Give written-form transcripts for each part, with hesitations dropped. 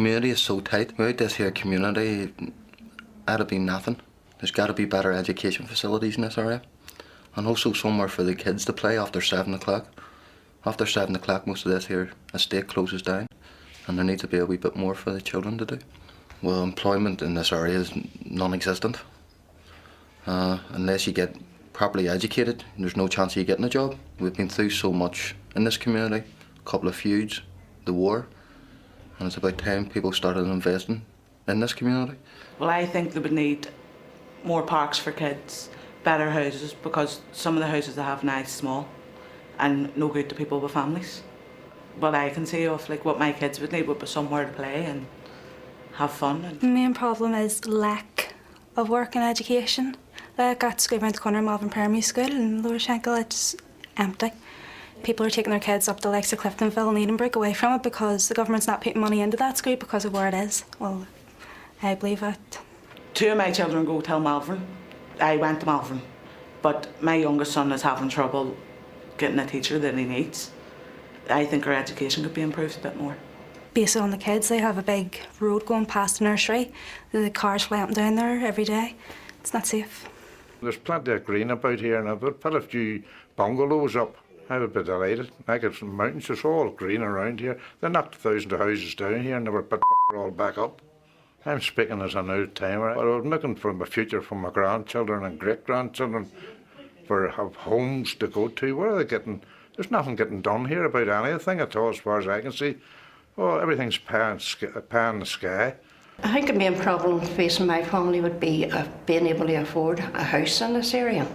community is so tight. Without this here community, that'd be nothing. There's got to be better education facilities in this area. And also somewhere for the kids to play after 7 o'clock. After 7 o'clock, most of this here estate closes down, and there needs to be a wee bit more for the children to do. Well, employment in this area is non-existent. Unless you get properly educated, there's no chance of you getting a job. We've been through so much in this community, a couple of feuds, the war, and it's about time people started investing in this community. Well, I think they would need more parks for kids, better houses, because some of the houses they have now is small and no good to people with families. What I can see of like what my kids would need would be somewhere to play and have fun. The main problem is lack of work and education. Like at school around the corner, Malvern Primary School in Lower Shankill, it's empty. People are taking their kids up the likes of Cliftonville and Edinburgh away from it because the government's not putting money into that school because of where it is. Well, I believe it. 2 of my children go to Malvern. I went to Malvern, but my youngest son is having trouble getting a teacher that he needs. I think our education could be improved a bit more. Based on the kids, they have a big road going past the nursery. The cars fly up and down there every day. It's not safe. There's plenty of green about here, and I would put a few bungalows up. I would be delighted. Like it's mountains, it's all green around here. They knocked thousands of houses down here and they were put all back up. I'm speaking as an old timer, but I'm looking for my future for my grandchildren and great-grandchildren, for have homes to go to. Where are they getting? There's nothing getting done here about anything at all as far as I can see. Oh, everything's pie in the sky. I think the main problem facing my family would be being able to afford a house in this area,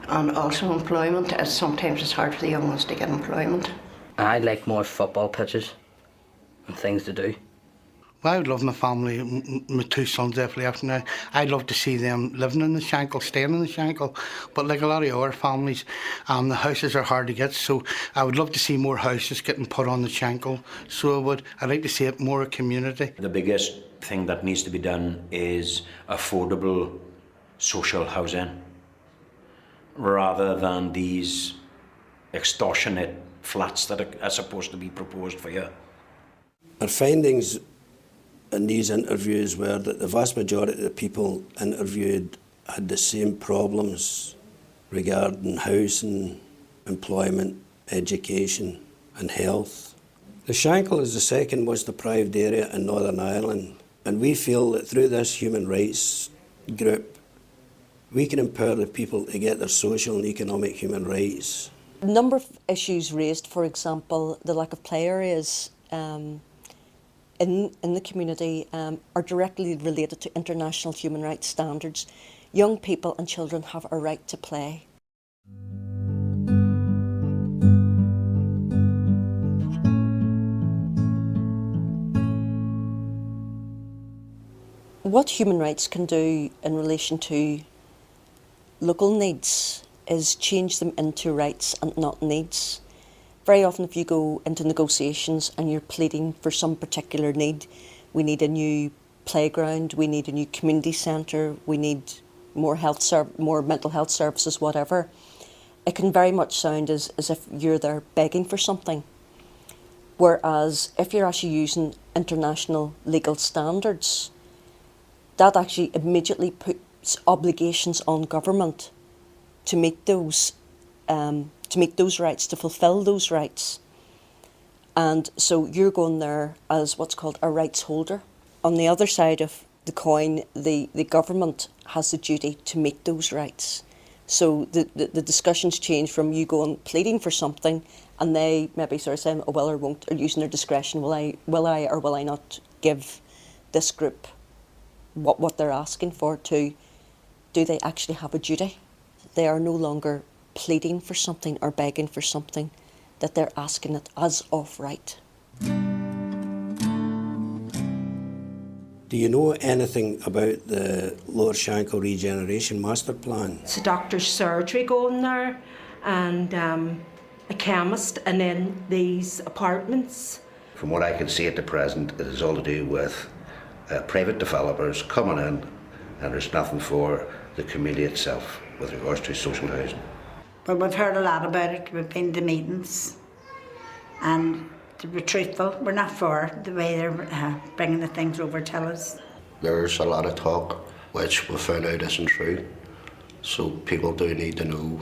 and also employment, as sometimes it's hard for the young ones to get employment. I'd like more football pitches and things to do. Well, I would love my family, my 2 sons if left now. I'd love to see them living in the Shankill, staying in the Shankill. But like a lot of other families, the houses are hard to get, so I would love to see more houses getting put on the Shankill. So I'd like to see it more a community. The biggest thing that needs to be done is affordable social housing, rather than these extortionate flats that are supposed to be proposed for you. Our findings in these interviews were that the vast majority of the people interviewed had the same problems regarding housing, employment, education and health. The Shankill is the second most deprived area in Northern Ireland, and we feel that through this human rights group we can empower the people to get their social and economic human rights. A number of issues raised, for example, the lack of play areas in the community are directly related to international human rights standards. Young people and children have a right to play. What human rights can do in relation to local needs is change them into rights and not needs. Very often if you go into negotiations and you're pleading for some particular need, we need a new playground, we need a new community centre, we need more mental health services, whatever, it can very much sound as if you're there begging for something. Whereas if you're actually using international legal standards, that actually immediately puts obligations on government to meet those rights, to fulfil those rights. And so you're going there as what's called a rights holder. On the other side of the coin, the government has the duty to meet those rights. So the discussions change from you going pleading for something and they maybe sort of saying, oh, will or won't, or using their discretion, will I or will I not give this group what they're asking for, to do they actually have a duty? They are no longer pleading for something or begging for something, that they're asking it as of right. Do you know anything about the Lower Shankill Regeneration Master Plan? It's a doctor's surgery going there, and a chemist, and then these apartments. From what I can see at the present, it is all to do with private developers coming in, and there's nothing for the community itself with regards to social housing. But we've heard a lot about it, we've been to meetings, and To be truthful, we're not for the way they're bringing the things over to us. There's a lot of talk which we found out isn't true. So people do need to know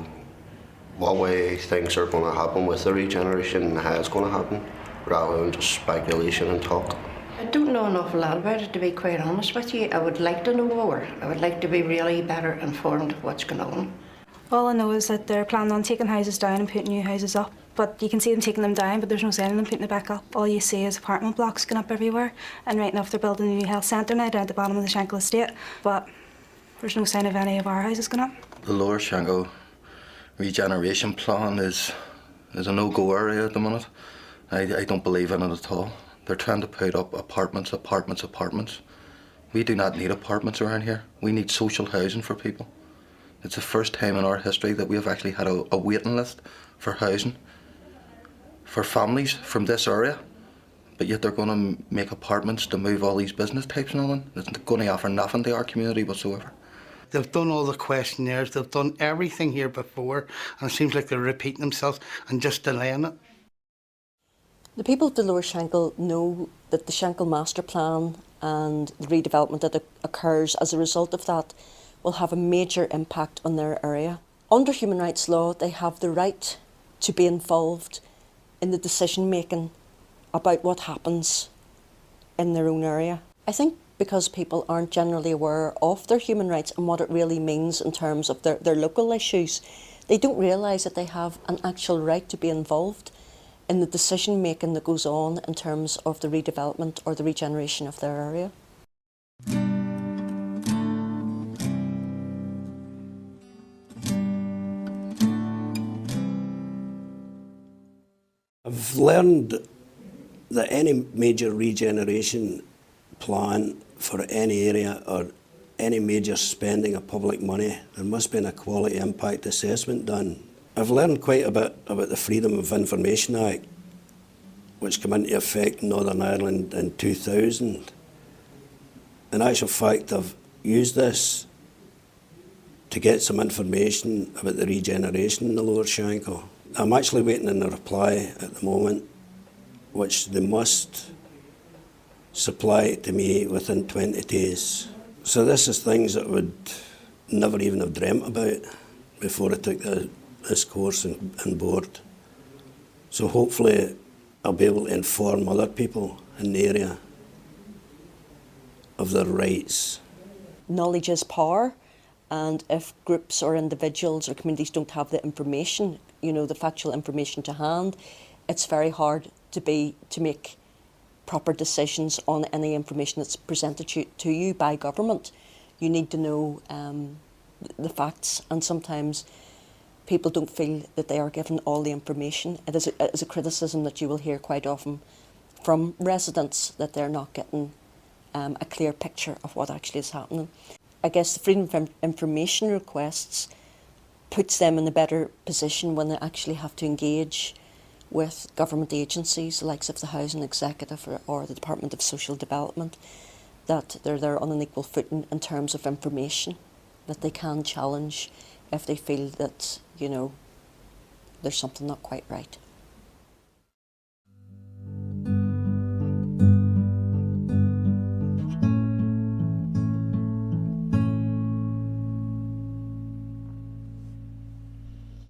what way things are going to happen with the regeneration and how it's going to happen, rather than just speculation and talk. I don't know an awful lot about it, to be quite honest with you. I would like to know more. I would like to be really better informed of what's going on. All I know is that they're planning on taking houses down and putting new houses up. But you can see them taking them down, but there's no sign of them putting it back up. All you see is apartment blocks going up everywhere. And right enough, they're building a new health centre now down at the bottom of the Shankill estate. But there's no sign of any of our houses going up. The Lower Shankill regeneration plan is a no-go area at the minute. I don't believe in it at all. They're trying to put up apartments. We do not need apartments around here. We need social housing for people. It's the first time in our history that we have actually had a waiting list for housing for families from this area, but yet they're going to make apartments to move all these business types and all in. It's going to offer nothing to our community whatsoever. They've done all the questionnaires, they've done everything here before, and it seems like they're repeating themselves and just delaying it. The people of the Lower Shankill know that the Shankill Master Plan and the redevelopment that occurs as a result of that will have a major impact on their area. Under human rights law, they have the right to be involved in the decision making about what happens in their own area. I think because people aren't generally aware of their human rights and what it really means in terms of their local issues, they don't realise that they have an actual right to be involved in the decision making that goes on in terms of the redevelopment or the regeneration of their area. I've learned that any major regeneration plan for any area or any major spending of public money, there must be an equality impact assessment done. I've learned quite a bit about the Freedom of Information Act, which came into effect in Northern Ireland in 2000. In actual fact, I've used this to get some information about the regeneration in the Lower Shankill. I'm actually waiting on a reply at the moment, which they must supply to me within 20 days. So this is things that I would never even have dreamt about before I took this course on board. So hopefully I'll be able to inform other people in the area of their rights. Knowledge is power, and if groups or individuals or communities don't have the information, the factual information to hand, it's very hard to make proper decisions on any information that's presented to you by government. You need to know the facts, and sometimes people don't feel that they are given all the information. It is a criticism that you will hear quite often from residents, that they're not getting a clear picture of what actually is happening. I guess the Freedom of Information requests puts them in a better position when they actually have to engage with government agencies, the likes of the Housing Executive or the Department of Social Development, that they're there on an equal footing in terms of information that they can challenge if they feel that, there's something not quite right.